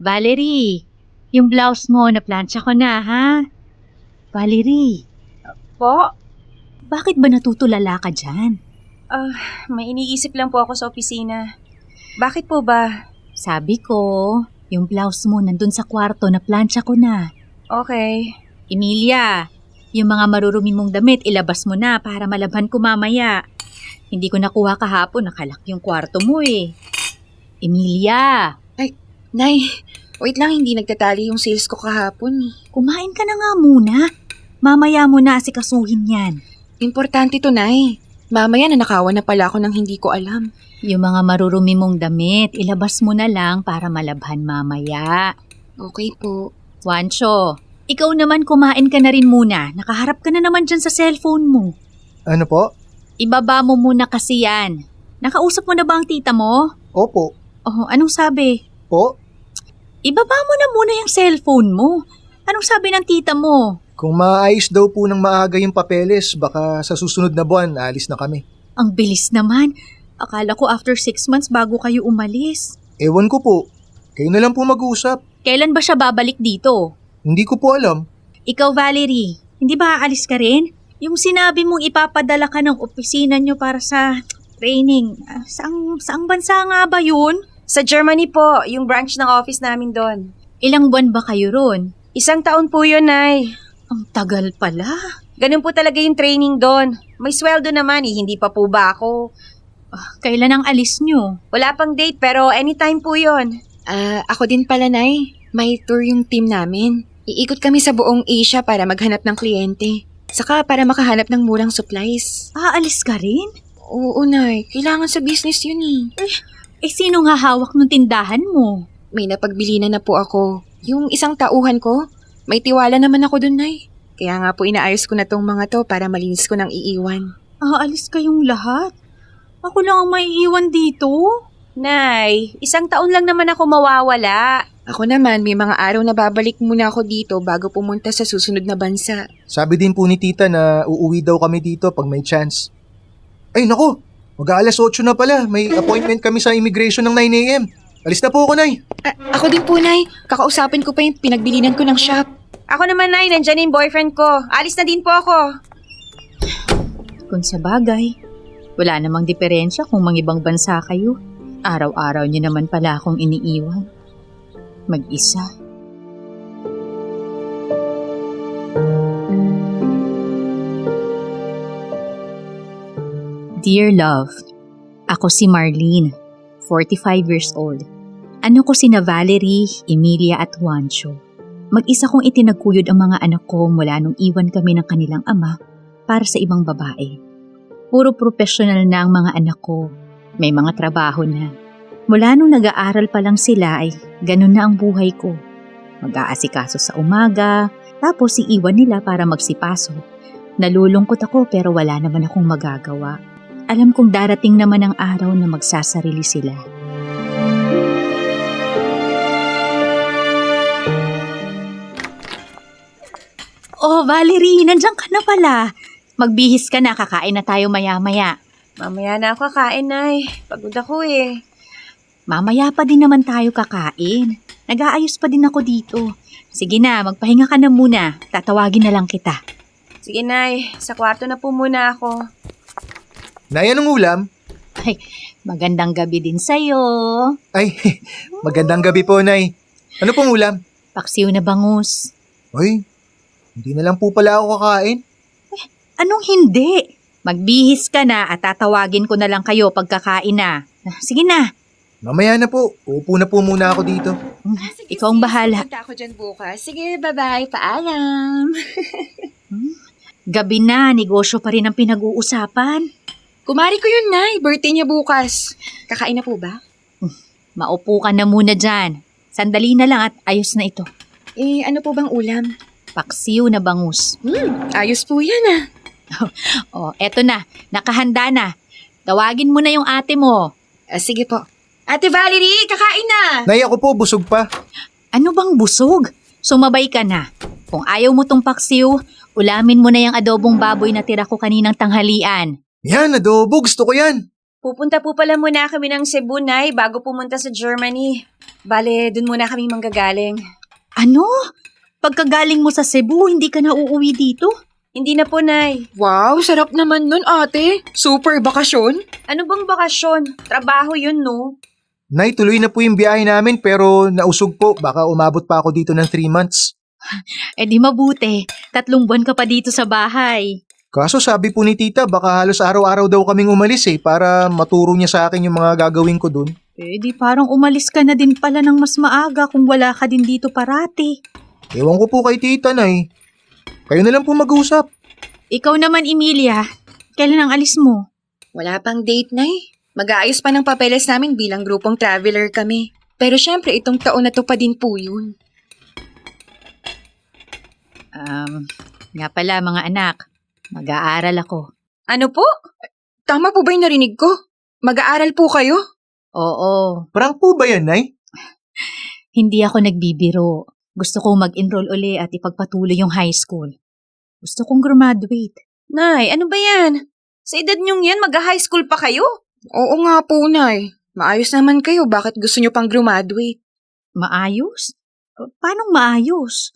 Valerie, yung blouse mo, na-plancha ko na, ha? Valerie, Po? bakit ba natutulala ka dyan? May iniisip lang po ako sa opisina. Bakit po ba? Sabi ko, yung blouse mo nandun sa kwarto, na-plancha ko na. Okay. Emilia, yung mga marurumi mong damit, ilabas mo na para malabhan ko mamaya. Hindi ko nakuha kahapon, nakalak yung kwarto mo eh. Emilia, Nay, wait lang, hindi nagtatali yung sales ko kahapon. kumain ka na nga muna. Mamaya mo na asikasuhin yan. Importante to, Nay. Mamaya nanakawan na pala ako ng hindi ko alam. Yung mga marurumi mong damit, ilabas mo na lang para malabhan mamaya. Okay po. Juancho, ikaw naman kumain ka na rin muna. Nakaharap ka na naman dyan sa cellphone mo. Ano po? Ibaba mo muna kasi yan. Nakausap mo na ba ang tita mo? Opo. Oh, anong sabi? Po? Ibaba mo na muna yung cellphone mo. Anong sabi ng tita mo? Kung maayos daw po ng maaga yung papeles, baka sa susunod na buwan, alis na kami. Ang bilis naman. Akala ko after 6 months bago kayo umalis. Ewan ko po. Kayo na lang po mag-uusap. Kailan ba siya babalik dito? Hindi ko po alam. Ikaw, Valerie, hindi ba aalis ka rin? Yung sinabi mong ipapadala ka ng opisina nyo para sa training, saang bansa nga ba yun? Sa Germany po, yung branch ng office namin doon. Ilang buwan ba kayo ron? 1 taon po yun, Nay. Ang tagal pala. Ganun po talaga yung training doon. May sweldo naman hindi pa po ba ako? Kailan ang alis nyo? Wala pang date pero anytime po yun. Ako din pala, Nay. May tour yung team namin. Iikot kami sa buong Asia para maghanap ng kliyente. Saka para makahanap ng murang supplies. Aalis ka rin? Oo, Nay. Kailangan sa business yun eh. Sino nga hawak ng tindahan mo? May napagbili na po ako. Yung isang tauhan ko, may tiwala naman ako dun, Nay. Kaya nga po inaayos ko na tong mga to para malinis ko ng iiwan. Aalis kayong lahat? Ako lang ang maiiwan dito? Nay, 1 taon lang naman ako mawawala. Ako naman, may mga araw na babalik muna ako dito bago pumunta sa susunod na bansa. Sabi din po ni tita na uuwi daw kami dito pag may chance. Ay nako, mag-aalas 8 na pala. May appointment kami sa immigration ng 9 a.m. Alis na po ako, Nay. Ako din po, Nay. Kakausapin ko pa yung pinagbilinan ko ng shop. Ako naman, Nay, nandyan yung boyfriend ko. Alis na din po ako. Kung sa bagay, wala namang diferensya kung mangibang bansa kayo. Araw-araw niyo naman pala akong iniiwan. Mag-isa. Dear Love, ako si Marlene, 45 years old. Ano ko sina Valerie, Emilia at Juancho. Mag-isa kong itinaguyod ang mga anak ko mula nung iwan kami ng kanilang ama para sa ibang babae. Puro professional na ang mga anak ko. May mga trabaho na. Mula nung nag-aaral pa lang sila ay ganun na ang buhay ko. Mag-aasikaso sa umaga, tapos iiwan nila para magsipaso. Nalulungkot ako pero wala naman akong magagawa. Alam kong darating naman ang araw na magsasarili sila. Oh, Valerie, nandiyan ka na pala. Magbihis ka na, kakain na tayo maya-maya. Mamaya na ako kakain, Nay. Pagod ako eh. Mamaya pa din naman tayo kakain. Nag-aayos pa din ako dito. Sige na, magpahinga ka na muna. Tatawagin na lang kita. Sige, Nay. Sa kwarto na po muna ako. Nay, anong ulam? Ay, magandang gabi din sa'yo. Ay, magandang gabi po, Nay. Ano pong ulam? Paksiw na bangus. Ay, hindi na lang po pala ako kakain. Anong hindi? Magbihis ka na at tatawagin ko na lang kayo pagkakain na. Sige na. Mamaya na po. Uupo na po muna ako dito. Ikaw ang bahala. Punta ako dyan bukas. Sige, bye-bye. Paalam. Gabi na, negosyo pa rin ang pinag-uusapan. Kumari ko yun, Nay. Birthday niya bukas. Kakain na po ba? Maupo ka na muna dyan. Sandali na lang at ayos na ito. Ano po bang ulam? Paksiw na bangus. Ayos po yan ah. Oh, eto na. Nakahanda na. Tawagin mo na yung ate mo. Sige po. Ate Valerie, kakain na! Nay, ako po, busog pa. Ano bang busog? Sumabay ka na. Kung ayaw mo tong paksiw, ulamin mo na yung adobong baboy na tira ko kaninang tanghalian. Yan, adobo. Gusto ko yan. Pupunta po pala muna kami ng Cebu, Nay, bago pumunta sa Germany. Bale, dun muna kami manggagaling. Ano? Pagkagaling mo sa Cebu, hindi ka na uuwi dito? Hindi na po, Nay. Wow, sarap naman nun ate. Super bakasyon. Ano bang bakasyon? Trabaho yun, no? Nay, tuloy na po yung biyahe namin pero nausog po. Baka umabot pa ako dito ng 3 months. Eh di mabuti, 3 buwan ka pa dito sa bahay. Kaso sabi po ni tita, baka halos araw-araw daw kaming umalis para maturo niya sa akin yung mga gagawin ko dun. Eh di parang umalis ka na din pala ng mas maaga kung wala ka din dito parati. Ewan ko po kay tita, Nay. Kayo na lang po mag-usap. Ikaw naman, Emilia, kailan ang alis mo? Wala pang date, Nay. Mag-aayos pa ng papeles namin bilang grupong traveler kami. Pero syempre, itong taon na to pa din po yun. Nga pala mga anak, mag-aaral ako. Ano po? Tama po ba yung narinig ko? Mag-aaral po kayo? Oo, Prank po ba yan, Nay? hindi ako nagbibiro. Gusto kong mag-enroll uli at ipagpatuloy yung high school. Gusto kong graduate. Nay, ano ba yan? Sa edad niyong yan, mag-high school pa kayo? Oo nga po, Nay. Maayos naman kayo. Bakit gusto nyo pang graduate? Maayos? Paanong maayos?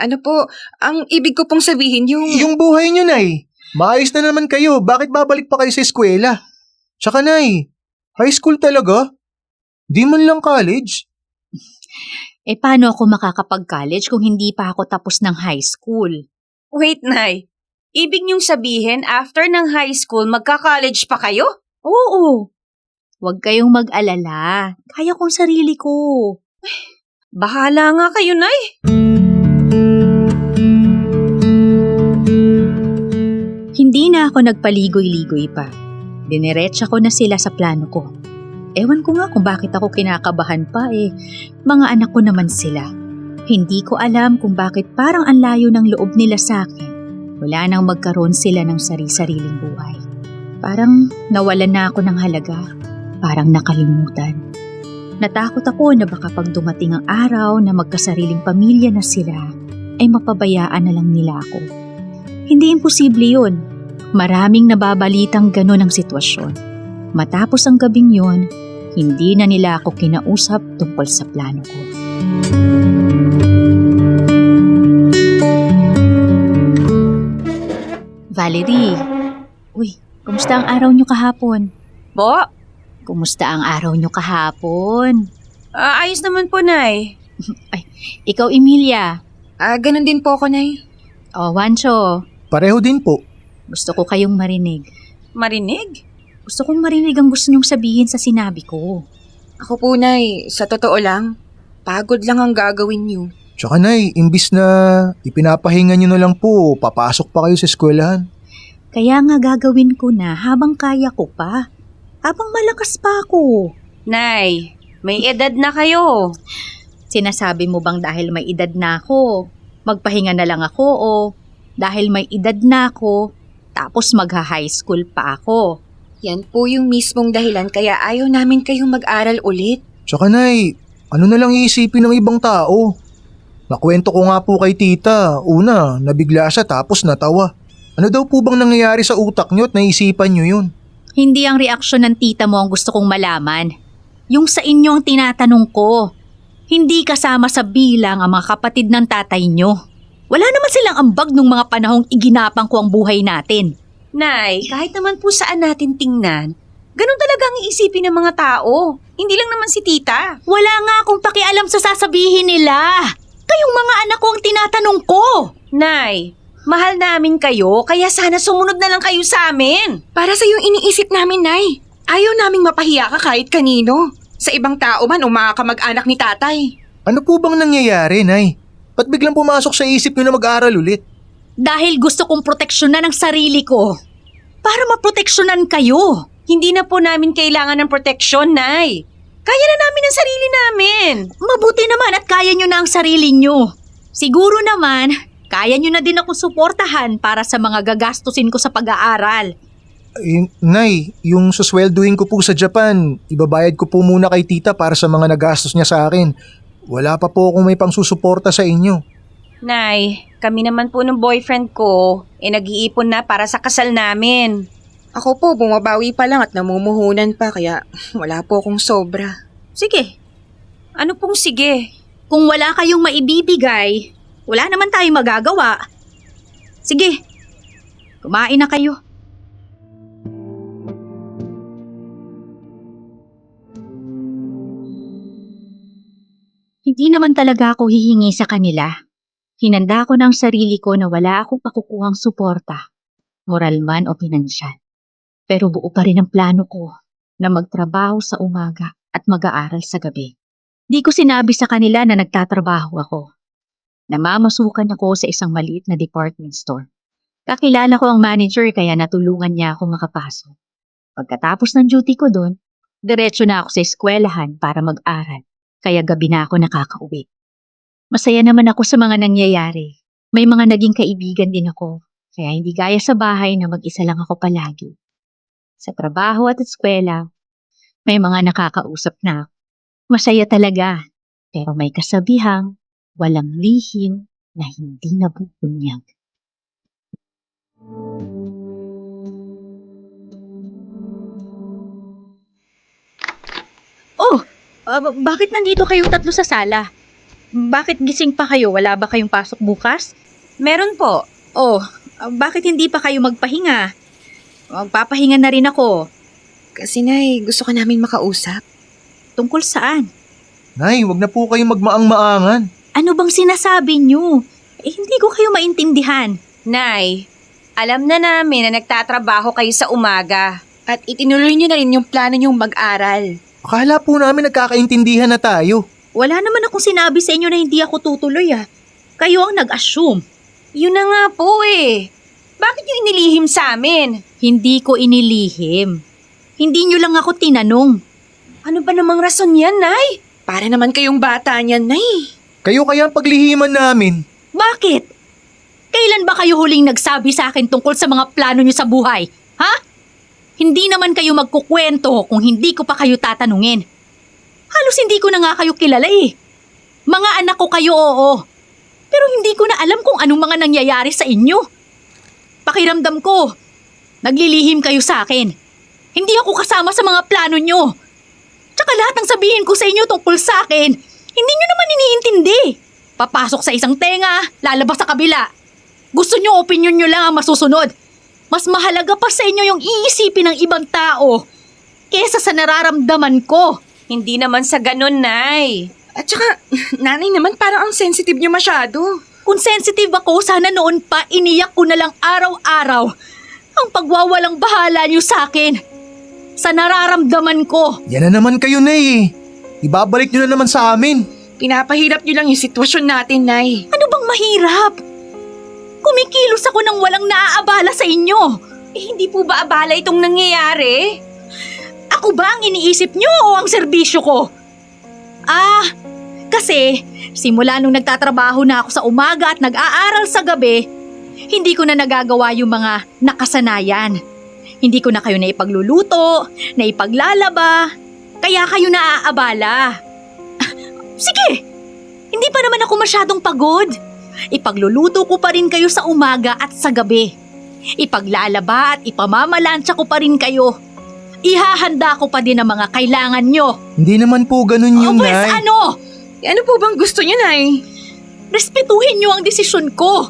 Ano po, ang ibig ko pong sabihin Yung buhay niyo, Nay. Maayos na naman kayo. Bakit babalik pa kayo sa eskwela? Tsaka, Nay, high school talaga? Di man lang college? Eh paano ako makakapag-college kung hindi pa ako tapos ng high school? Wait, Nay. Ibig niyong sabihin, after ng high school, magka-college pa kayo? Oo. Huwag kayong mag-alala. Kaya kong sarili ko. Bahala nga kayo, Nay. Hindi na ako nagpaligoy-ligoy pa. Diniretsa ko na sila sa plano ko. Ewan ko nga kung bakit ako kinakabahan pa mga anak ko naman sila. Hindi ko alam kung bakit parang ang layo ng loob nila sa akin. Wala nang magkaroon sila ng sari-sariling buhay. Parang nawalan na ako ng halaga. Parang nakalimutan. Natakot ako na baka pag dumating ang araw na magkasariling pamilya na sila, ay mapabayaan na lang nila ako. Hindi imposible yun. Maraming nababalitang ganon ang sitwasyon. Matapos ang gabing yun, hindi na nila ako kinausap tungkol sa plano ko. Valerie, kumusta ang araw niyo kahapon? Bo? Kumusta ang araw niyo kahapon? Ayos naman po, Nay. Ikaw, Emilia. Ganun din po ako, Nay. Wancho, Pareho din po. gusto ko kayong marinig. Marinig? Gusto kong marinig ang gusto niyong sabihin sa sinabi ko. Ako po, Nay, sa totoo lang, pagod lang ang gagawin niyo. Tsaka, Nay, imbis na ipinapahinga niyo na lang po, papasok pa kayo sa eskwelahan. Kaya nga gagawin ko na habang kaya ko pa. Habang malakas pa ako. Nay, may edad na kayo. Sinasabi mo bang dahil may edad na ako, magpahinga na lang ako o dahil may edad na ako, tapos magha-high school pa ako? Yan po yung mismong dahilan kaya ayaw namin kayong mag-aral ulit. Tsaka, Nay, ano na lang iisipin ng ibang tao? Nakwento ko nga po kay tita. Una, nabigla siya tapos natawa. Ano daw po bang nangyayari sa utak niyo at naisipan niyo yun? Hindi ang reaksyon ng tita mo ang gusto kong malaman. Yung sa inyo ang tinatanong ko. Hindi kasama sa bilang ang mga kapatid ng tatay nyo. Wala naman silang ambag nung mga panahong iginapang ko ang buhay natin. Nay, kahit naman po saan natin tingnan, ganun talaga ang iisipin ng mga tao. Hindi lang naman si tita. Wala nga akong pakialam sa sasabihin nila. Kayong mga anak ko ang tinatanong ko. Nay, mahal namin kayo, kaya sana sumunod na lang kayo sa amin. Para sa yung iniisip namin, Nay. Ayaw naming mapahiya ka kahit kanino. Sa ibang tao man o mga kamag-anak ni tatay. Ano po bang nangyayari, Nay? Ba't biglang pumasok sa isip niyo na mag-aaral ulit? Dahil gusto kong proteksyonan ang sarili ko. Para maproteksyonan kayo. Hindi na po namin kailangan ng proteksyon, Nay. Kaya na namin ang sarili namin. Mabuti naman at kaya nyo na ang sarili nyo. Siguro naman, kaya nyo na din ako suportahan para sa mga gagastusin ko sa pag-aaral. Nay, yung suswelduhin ko po sa Japan, ibabayad ko po muna kay tita para sa mga nagastos niya sa akin. Wala pa po akong may pangsusuporta sa inyo. Nay, kami naman po ng boyfriend ko, nag-iipon na para sa kasal namin. Ako po, bumabawi pa lang at namumuhunan pa kaya wala po akong sobra. Sige. Ano pong sige? Kung wala kayong maibibigay, wala naman tayong magagawa. Sige, kumain na kayo. Hindi naman talaga ako hihingi sa kanila. Hinanda ko ng sarili ko na wala akong pakukuhang suporta, moral man o pinansyal. Pero buo pa rin ang plano ko na magtrabaho sa umaga at mag-aaral sa gabi. Di ko sinabi sa kanila na nagtatrabaho ako. Namamasukan ako sa isang maliit na department store. Kakilala ko ang manager kaya natulungan niya ako makapasok. Pagkatapos ng duty ko doon, diretso na ako sa eskwelahan para mag-aral. Kaya gabi na ako nakakauwi. Masaya naman ako sa mga nangyayari. May mga naging kaibigan din ako. Kaya hindi gaya sa bahay na mag-isa lang ako palagi. Sa trabaho at eskwela, may mga nakakausap na ako. Masaya talaga. Pero may kasabihang walang lihim na hindi nabubunyag. Oh! Bakit nandito kayong tatlo sa sala? Bakit gising pa kayo? Wala ba kayong pasok bukas? Meron po. Oh, bakit hindi pa kayo magpahinga? Magpapahinga na rin ako. Kasi Nay, gusto ka namin makausap. Tungkol saan? Nay, wag na po kayong magmaang-maangan. Ano bang sinasabi niyo? Hindi ko kayo maintindihan. Nay, alam na namin na nagtatrabaho kayo sa umaga. At itinuloy niyo na rin yung plano niyong mag-aral. Akala po namin nagkakaintindihan na tayo. Wala naman akong sinabi sa inyo na hindi ako tutuloy Kayo ang nag-assume. Yun na nga po eh. Bakit niyo inilihim sa amin? Hindi ko inilihim. Hindi niyo lang ako tinanong. Ano ba namang rason yan, Nay? Para naman kayong bata niyan, Nay. Kayo kaya ang paglihiman namin. Bakit? Kailan ba kayo huling nagsabi sa akin tungkol sa mga plano niyo sa buhay? Ha? Hindi naman kayo magkukwento kung hindi ko pa kayo tatanungin. Halos hindi ko na nga kayo kilala Mga anak ko kayo, oo. Pero hindi ko na alam kung anong mga nangyayari sa inyo. Pakiramdam ko, naglilihim kayo sa akin. Hindi ako kasama sa mga plano nyo. Tsaka lahat ng sabihin ko sa inyo tungkol sa akin, hindi nyo naman iniintindi. Papasok sa isang tenga, lalabas sa kabila. Gusto nyo opinion nyo lang ang masusunod. Mas mahalaga pa sa inyo yung iisipin ng ibang tao kesa sa nararamdaman ko. Hindi naman sa ganun, Nay. At saka, Nanay naman parang ang sensitive niyo masyado. Kung sensitive ako, sana noon pa iniyak ko na lang araw-araw ang pagwawalang bahala nyo sa akin. Sa nararamdaman ko. Yan na naman kayo, Nay. Ibabalik nyo na naman sa amin. Pinapahirap niyo lang yung sitwasyon natin, Nay. Ano bang mahirap? Kumikilos ako nang walang naaabala sa inyo. Hindi po ba abala itong nangyayari? Ako ba ang iniisip nyo o ang serbisyo ko? Kasi simula nung nagtatrabaho na ako sa umaga at nag-aaral sa gabi, hindi ko na nagagawa yung mga nakasanayan. Hindi ko na kayo naipagluluto, naipaglalaba, kaya kayo naaabala. Sige, hindi pa naman ako masyadong pagod. Ipagluluto ko pa rin kayo sa umaga at sa gabi. Ipaglalaba at ipamamalansya ko pa rin kayo. Ihahanda ko pa din ang mga kailangan nyo. Hindi naman po ganun yung Pues Nay. ano? Ano po bang gusto niyo, Nay? Respetuhin nyo ang desisyon ko.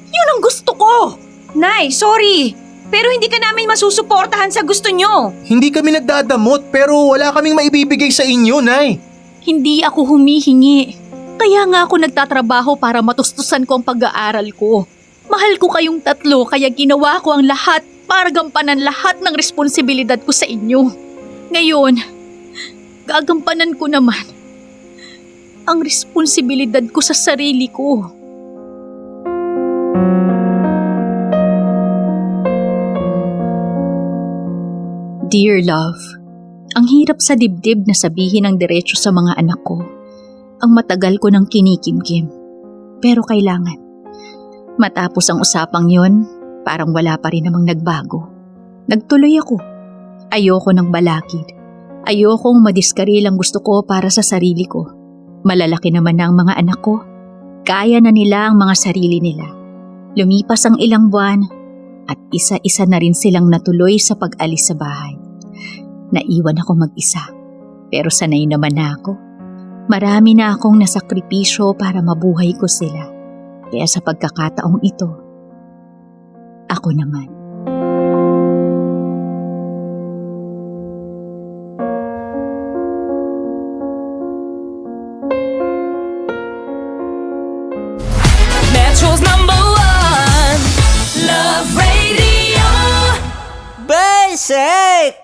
Yun ang gusto ko. Nay, sorry. Pero hindi ka namin masusuportahan sa gusto nyo. Hindi kami nagdadamot pero wala kaming maibibigay sa inyo, Nay. Hindi ako humihingi. Kaya nga ako nagtatrabaho para matustusan ko ang pag-aaral ko. Mahal ko kayong tatlo kaya ginawa ko ang lahat para gampanan lahat ng responsibilidad ko sa inyo. Ngayon, gagampanan ko naman ang responsibilidad ko sa sarili ko. Dear love, ang hirap sa dibdib na sabihin ang diretso sa mga anak ko. Ang matagal ko nang kinikimkim. Pero kailangan. Matapos ang usapang yon, parang wala pa rin namang nagbago. Nagtuloy ako. Ayoko ng balakid. Ayokong madiskarilang gusto ko para sa sarili ko. Malalaki naman na ang mga anak ko. Kaya na nila ang mga sarili nila. Lumipas ang ilang buwan, At isa-isa na rin silang natuloy sa pag-alis sa bahay. Naiwan ako mag-isa. Pero sanay naman na ako. Marami na akong nasakripisyo para mabuhay ko sila. Kaya sa pagkakataong ito, ako naman. Metro's #1 Love Radio. Basic!